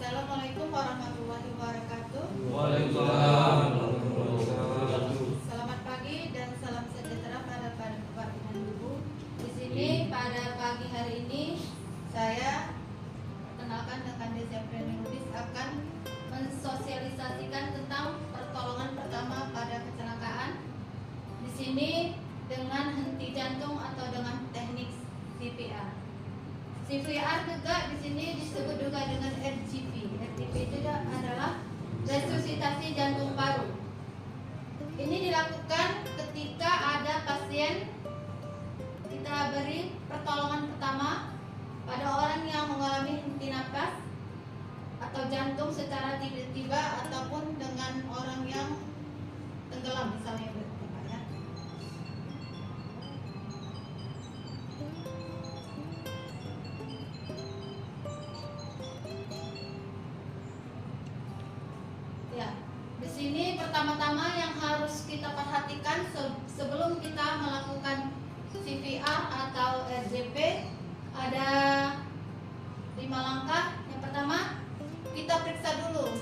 Assalamualaikum warahmatullahi wabarakatuh. Waalaikumsalam warahmatullahi wabarakatuh. Selamat pagi dan salam sejahtera pada Bapak dan Ibu. Di sini pada pagi hari ini saya perkenalkan dengan Desi Aprilianudis akan mensosialisasikan tentang pertolongan pertama pada kecelakaan. Di sini dengan henti jantung atau dengan teknik CPR. CPR juga di sini disebut juga dengan RGP. RGP itu adalah resusitasi jantung paru. Ini dilakukan ketika ada pasien, kita beri pertolongan pertama pada orang yang mengalami henti napas atau jantung secara tiba-tiba ataupun dengan orang yang tenggelam misalnya. Di sini pertama-tama yang harus kita perhatikan sebelum kita melakukan CPR atau RJP ada 5 langkah. Yang pertama, kita periksa dulu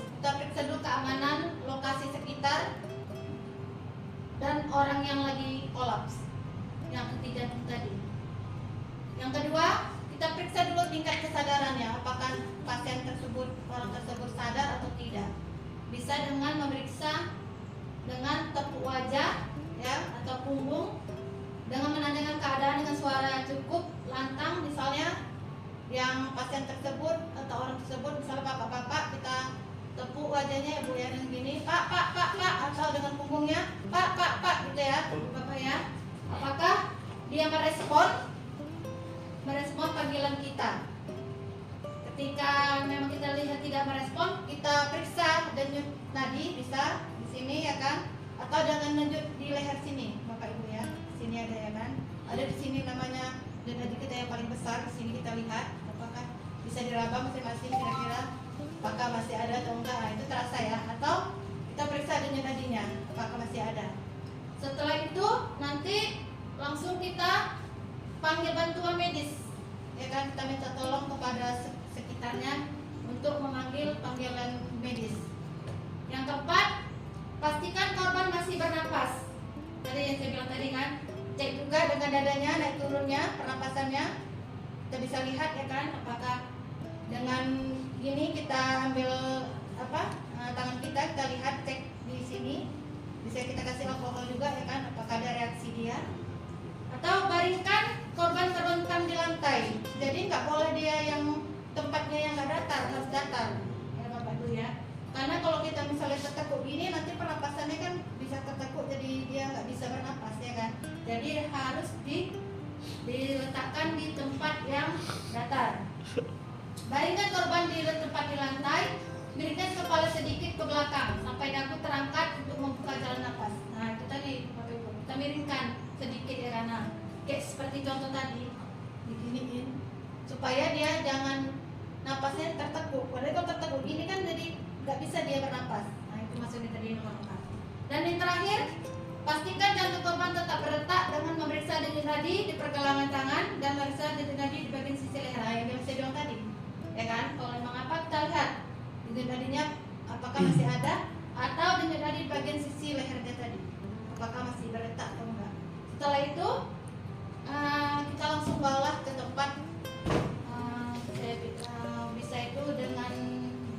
keamanan lokasi sekitar dan orang yang lagi kolaps, yang henti jantung tadi. Yang kedua, kita periksa dulu tingkat kesadarannya, apakah pasien tersebut, orang tersebut sadar atau tidak. Bisa dengan memeriksa dengan tepuk wajah ya atau punggung, dengan menanyakan keadaan dengan suara cukup lantang, misalnya yang pasien tersebut atau orang tersebut misalnya bapak-bapak, kita tepuk wajahnya ya Bu ya dengan gini, pak, atau dengan punggungnya pak gitu ya bapak ya. Apakah dia merespon panggilan kita? Ketika memang kita lihat tidak merespon, kita periksa denyut nadi, bisa di sini ya kan, atau dengan denyut di leher sini, Bapak Ibu ya. Sini ada ya kan, ada di sini namanya denyut nadi kita yang paling besar. Di sini kita lihat apakah bisa diraba masing-masing, kira-kira apakah masih ada atau enggak. Nah, itu terasa ya. Atau kita periksa denyut nadinya, apakah masih ada. Setelah itu nanti langsung kita panggil bantuan medis, ya kan, kita minta tolong kepada sekitarnya untuk memanggil panggilan medis. Yang keempat, pastikan korban masih bernapas. Tadi yang saya bilang tadi kan, cek juga dengan dadanya naik turunnya, pernapasannya. Kita bisa lihat ya kan, apakah dengan gini kita ambil tangan kita lihat, cek di sini. Bisa kita kasih alkohol juga ya kan, apakah ada reaksi dia. Atau baringkan korban terbentang di lantai. Jadi nggak boleh dia yang tempatnya yang nggak datar, harus datar ya Bapak Ibu ya. Karena kalau kita misalnya tertekuk gini, nanti pernapasannya kan bisa tertekuk, jadi dia nggak bisa bernapas ya kan. Jadi harus diletakkan di tempat yang datar. Baringkan korban di tempat di lantai, miringkan kepala sedikit ke belakang sampai dagu terangkat untuk membuka jalan napas. Nah itu tadi Bapak Ibu, kita miringkan sedikit ya karena kayak seperti contoh tadi, diginiin supaya dia jangan napasnya tertekuk. Padahal kalau tertekuk gini kan jadi nggak bisa dia bernapas. Nah itu maksudnya tadi nomor 4. Dan yang terakhir, pastikan jantung korban tetap berdetak dengan memeriksa denyut nadi di pergelangan tangan dan memeriksa denyut nadi di bagian sisi leher. Nah, yang saya bilang tadi, ya kan? Kalau memang apa, kita lihat denyut nadinya apakah masih ada, atau denyut nadi di bagian sisi lehernya tadi, apakah masih berdetak atau enggak. Setelah itu kita langsung bawa ke tempat, bisa itu dengan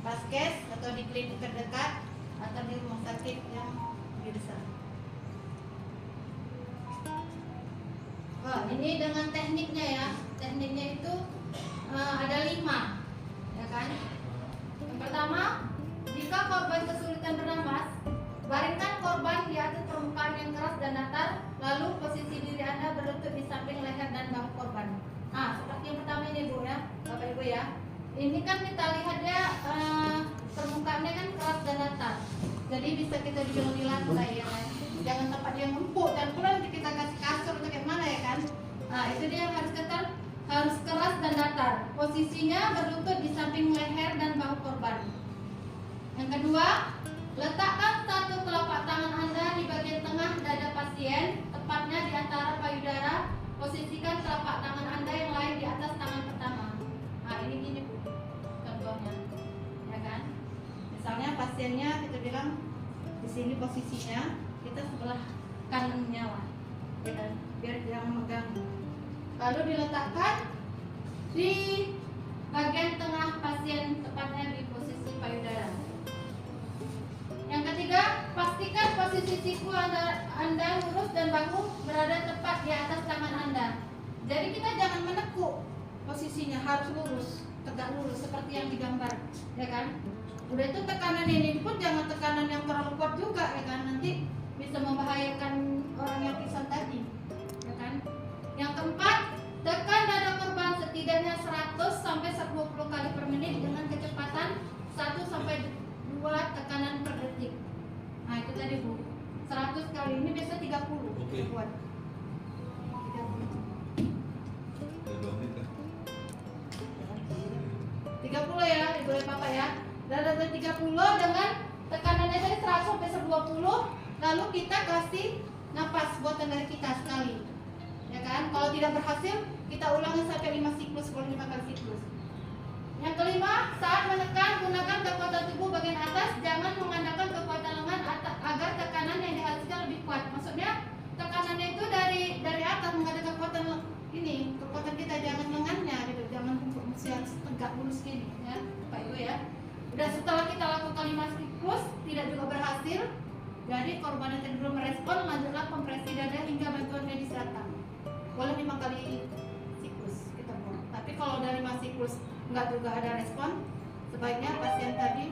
Paskes atau di klinik terdekat atau di rumah sakit yang lebih besar. Wah, ini dengan tekniknya ya. Tekniknya itu ada 5, ya kan? Yang pertama, jika korban kesulitan bernapas, baringkan korban di atas permukaan yang keras dan datar, lalu posisi diri Anda berlutut di samping leher dan bahu korban. Nah, seperti yang pertama ini Bu ya, Bapak Ibu ya. Ini kan kita lihat dia permukaannya kan keras dan datar. Jadi bisa kita duduk di lantai ya kan. Jangan tempat yang empuk dan pula nanti kita kasih kasur atau kayak mana ya kan. Nah, itu dia harus keras dan datar. Posisinya berlutut di samping leher dan bahu korban. Yang kedua, letakkan satu telapak tangan Anda di bagian tengah dada pasien, tepatnya di antara payudara. Posisikan telapak tangan Anda yang lain di atas tangan pertama. Nah, ini gini Bu, contohnya, ya pasiennya kita bilang di sini posisinya kita sebelah kanannya lah, ya kan? Biar jangan megang. Lalu diletakkan di bagian tengah pasien, tepatnya di posisi payudara. Yang ketiga, pastikan posisi siku Anda lurus dan bahu berada tepat di atas tangan Anda. Jadi kita jangan menekuk, posisinya harus lurus, tegak lurus seperti yang digambar, ya kan? Udah itu tekanan ini pun jangan tekanan yang terlalu kuat juga, ya kan? Nanti bisa membahayakan orang yang pingsan tadi, ya kan? Yang keempat, tekan dada korban setidaknya 100 sampai 120 kali per menit dengan kecepatan 1 sampai 2 tekanan per detik. Nah itu tadi Bu, 100 kali, ini biasa 30. Oke. Buat 30 ya, boleh Papa ya. Dada 30 dengan tekanannya tadi 100 sampai 120. Lalu kita kasih napas buatan dari kita sekali, ya kan? Kalau tidak berhasil, kita ulangi sampai 5 siklus, boleh 5 kali siklus. Yang kelima, saat menekan gunakan kekuatan tubuh bagian atas, jangan mengandalkan kekuatan lengan agar tekanan yang dihasilkan lebih kuat. Maksudnya tekanannya itu dari atas, nggak ada kekuatan ini, kekuatan kita jangan lengannya gitu, jangan mesti harus tegak lurus gini, ya Pak Ibu ya. Udah setelah kita lakukan 5 siklus tidak juga berhasil, jadi korban yang tadi belum merespon, lanjutlah kompresi dada hingga bantuan medis datang. Boleh 5 kali siklus kita buat. Tapi kalau dari 5 siklus nggak juga ada respon, sebaiknya pasien tadi